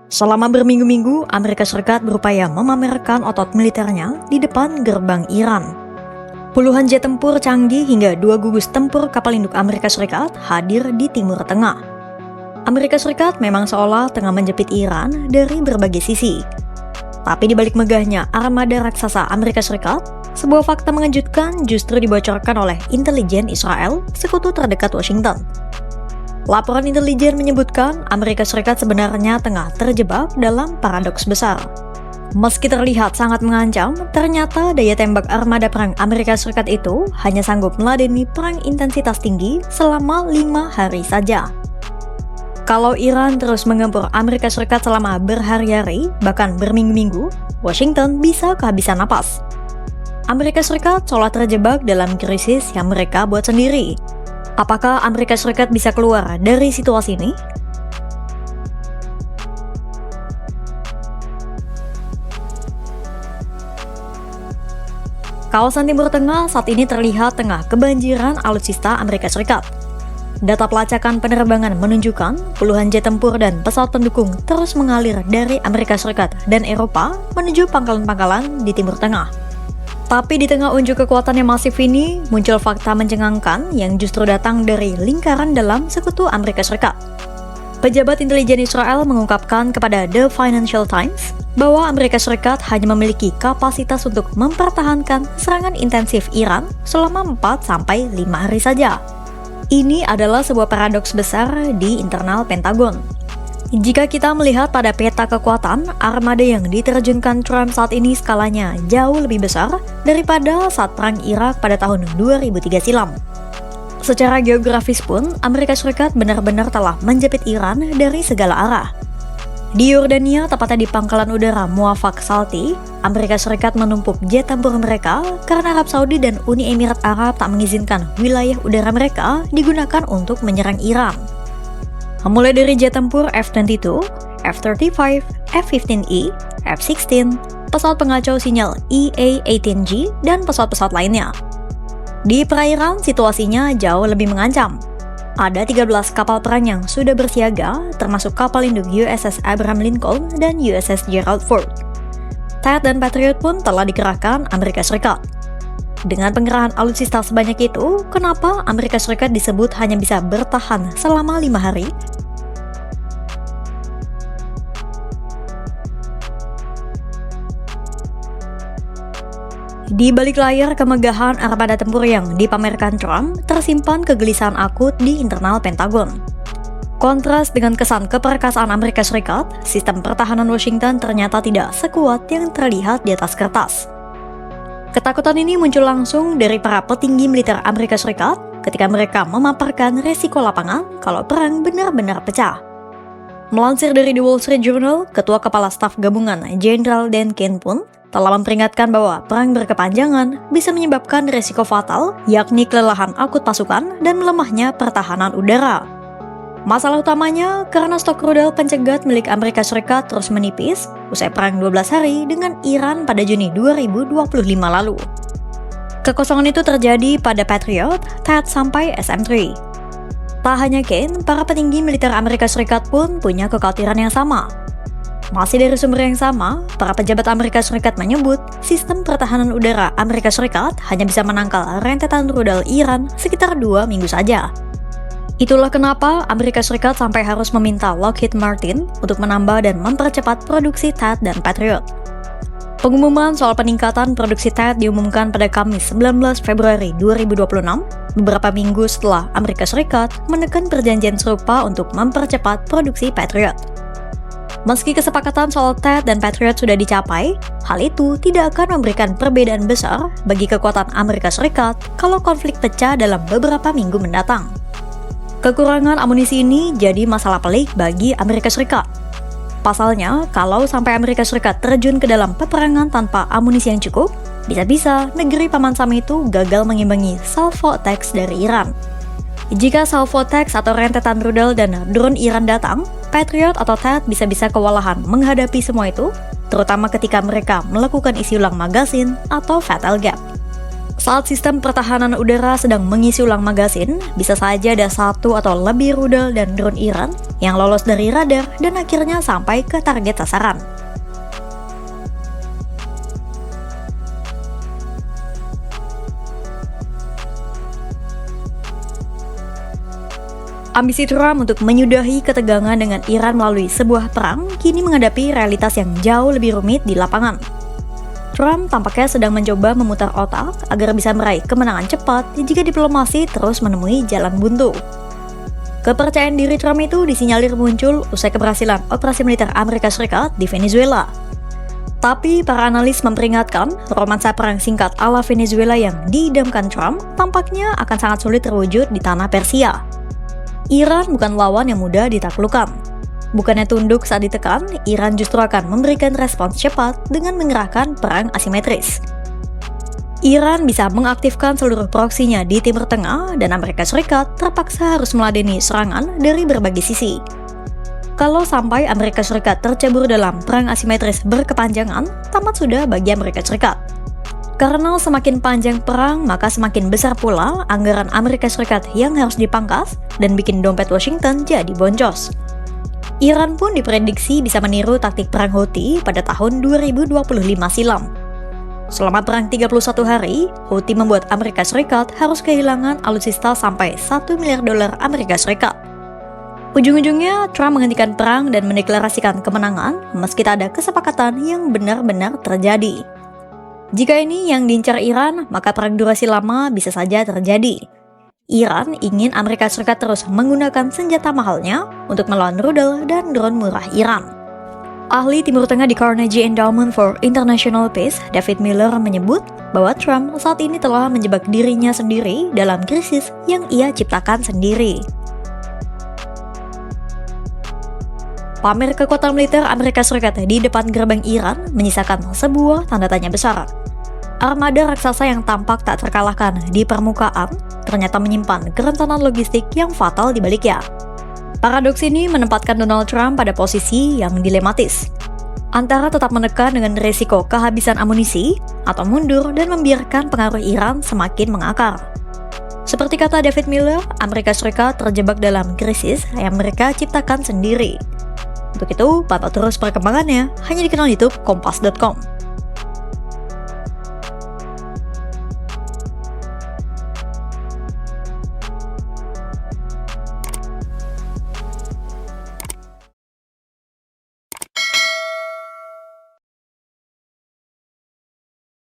Selama berminggu-minggu, Amerika Serikat berupaya memamerkan otot militernya di depan gerbang Iran. Puluhan jet tempur canggih hingga 2 gugus tempur kapal induk Amerika Serikat hadir di Timur Tengah. Amerika Serikat memang seolah tengah menjepit Iran dari berbagai sisi. Tapi di balik megahnya armada raksasa Amerika Serikat, sebuah fakta mengejutkan justru dibocorkan oleh intelijen Israel, sekutu terdekat Washington. Laporan intelijen menyebutkan Amerika Serikat sebenarnya tengah terjebak dalam paradoks besar. Meski terlihat sangat mengancam, ternyata daya tembak armada perang Amerika Serikat itu hanya sanggup meladeni perang intensitas tinggi selama 5 hari saja. Kalau Iran terus menggempur Amerika Serikat selama berhari-hari, bahkan berminggu-minggu, Washington bisa kehabisan napas. Amerika Serikat seolah terjebak dalam krisis yang mereka buat sendiri. Apakah Amerika Serikat bisa keluar dari situasi ini? Kawasan Timur Tengah saat ini terlihat tengah kebanjiran alutsista Amerika Serikat. Data pelacakan penerbangan menunjukkan puluhan jet tempur dan pesawat pendukung terus mengalir dari Amerika Serikat dan Eropa menuju pangkalan-pangkalan di Timur Tengah. Tapi di tengah unjuk kekuatan yang masif ini, muncul fakta mencengangkan yang justru datang dari lingkaran dalam sekutu Amerika Serikat. Pejabat intelijen Israel mengungkapkan kepada The Financial Times bahwa Amerika Serikat hanya memiliki kapasitas untuk mempertahankan serangan intensif Iran selama 4-5 hari saja. Ini adalah sebuah paradoks besar di internal Pentagon. Jika kita melihat pada peta kekuatan, armada yang diterjunkan Trump saat ini skalanya jauh lebih besar daripada saat perang Irak pada tahun 2003 silam. Secara geografis pun, Amerika Serikat benar-benar telah menjepit Iran dari segala arah. Di Yordania, tepatnya di pangkalan udara Muwafaq Salti, Amerika Serikat menumpuk jet tempur mereka karena Arab Saudi dan Uni Emirat Arab tak mengizinkan wilayah udara mereka digunakan untuk menyerang Iran. Mulai dari jet tempur F-22, F-35, F-15E, F-16, pesawat pengacau sinyal EA-18G, dan pesawat-pesawat lainnya. Di perairan, situasinya jauh lebih mengancam. Ada 13 kapal perang yang sudah bersiaga, termasuk kapal induk USS Abraham Lincoln dan USS Gerald Ford. THAAD dan Patriot pun telah dikerahkan Amerika Serikat. Dengan pengerahan alutsista sebanyak itu, kenapa Amerika Serikat disebut hanya bisa bertahan selama 5 hari? Di balik layar kemegahan armada tempur yang dipamerkan Trump, tersimpan kegelisahan akut di internal Pentagon. Kontras dengan kesan keperkasaan Amerika Serikat, sistem pertahanan Washington ternyata tidak sekuat yang terlihat di atas kertas. Ketakutan ini muncul langsung dari para petinggi militer Amerika Serikat ketika mereka memaparkan resiko lapangan kalau perang benar-benar pecah. Melansir dari The Wall Street Journal, Ketua Kepala Staf Gabungan Jenderal Dan Kane pun telah memperingatkan bahwa perang berkepanjangan bisa menyebabkan resiko fatal, yakni kelelahan akut pasukan dan melemahnya pertahanan udara. Masalah utamanya karena stok rudal pencegat milik Amerika Serikat terus menipis usai perang 12 hari dengan Iran pada Juni 2025 lalu. Kekosongan itu terjadi pada Patriot, THAAD sampai SM-3. Tak hanya Kane, para petinggi militer Amerika Serikat pun punya kekhawatiran yang sama. Masih dari sumber yang sama, para pejabat Amerika Serikat menyebut sistem pertahanan udara Amerika Serikat hanya bisa menangkal rentetan rudal Iran sekitar 2 minggu saja. Itulah kenapa Amerika Serikat sampai harus meminta Lockheed Martin untuk menambah dan mempercepat produksi THAAD dan Patriot. Pengumuman soal peningkatan produksi THAAD diumumkan pada Kamis 19 Februari 2026, beberapa minggu setelah Amerika Serikat menekan perjanjian serupa untuk mempercepat produksi Patriot. Meski kesepakatan soal THAAD dan Patriot sudah dicapai, hal itu tidak akan memberikan perbedaan besar bagi kekuatan Amerika Serikat kalau konflik pecah dalam beberapa minggu mendatang. Kekurangan amunisi ini jadi masalah pelik bagi Amerika Serikat. Pasalnya, kalau sampai Amerika Serikat terjun ke dalam peperangan tanpa amunisi yang cukup, bisa-bisa negeri Paman Sam itu gagal mengimbangi salvo attacks dari Iran. Jika salvo attacks atau rentetan rudal dan drone Iran datang, Patriot atau THAAD bisa-bisa kewalahan menghadapi semua itu, terutama ketika mereka melakukan isi ulang magasin atau fatal gap. Saat sistem pertahanan udara sedang mengisi ulang magasin, bisa saja ada satu atau lebih rudal dan drone Iran yang lolos dari radar dan akhirnya sampai ke target sasaran. Ambisi Trump untuk menyudahi ketegangan dengan Iran melalui sebuah perang kini menghadapi realitas yang jauh lebih rumit di lapangan. Trump tampaknya sedang mencoba memutar otak agar bisa meraih kemenangan cepat jika diplomasi terus menemui jalan buntu. Kepercayaan diri Trump itu disinyalir muncul usai keberhasilan operasi militer Amerika Serikat di Venezuela. Tapi para analis memperingatkan, romansa perang singkat ala Venezuela yang diidamkan Trump tampaknya akan sangat sulit terwujud di tanah Persia. Iran bukan lawan yang mudah ditaklukkan. Bukannya tunduk saat ditekan, Iran justru akan memberikan respons cepat dengan mengerahkan perang asimetris. Iran bisa mengaktifkan seluruh proksinya di Timur Tengah dan Amerika Serikat terpaksa harus meladeni serangan dari berbagai sisi. Kalau sampai Amerika Serikat tercebur dalam perang asimetris berkepanjangan, tamat sudah bagi Amerika Serikat. Karena semakin panjang perang, maka semakin besar pula anggaran Amerika Serikat yang harus dipangkas dan bikin dompet Washington jadi boncos. Iran pun diprediksi bisa meniru taktik perang Houthi pada tahun 2025 silam. Selama perang 31 hari, Houthi membuat Amerika Serikat harus kehilangan alutsista sampai $1 miliar Amerika Serikat. Ujung-ujungnya, Trump menghentikan perang dan mendeklarasikan kemenangan meski tak ada kesepakatan yang benar-benar terjadi. Jika ini yang diincar Iran, maka perang durasi lama bisa saja terjadi. Iran ingin Amerika Serikat terus menggunakan senjata mahalnya untuk melawan rudal dan drone murah Iran. Ahli Timur Tengah di Carnegie Endowment for International Peace, David Miller, menyebut bahwa Trump saat ini telah menjebak dirinya sendiri dalam krisis yang ia ciptakan sendiri. Pamer kekuatan militer Amerika Serikat di depan gerbang Iran menyisakan sebuah tanda tanya besar. Armada raksasa yang tampak tak terkalahkan di permukaan ternyata menyimpan kerentanan logistik yang fatal di baliknya. Paradoks ini menempatkan Donald Trump pada posisi yang dilematis, antara tetap menekan dengan resiko kehabisan amunisi atau mundur dan membiarkan pengaruh Iran semakin mengakar. Seperti kata David Miller, Amerika Serikat terjebak dalam krisis yang mereka ciptakan sendiri. Untuk itu, pantau terus perkembangannya hanya di kanal YouTube Kompas.com.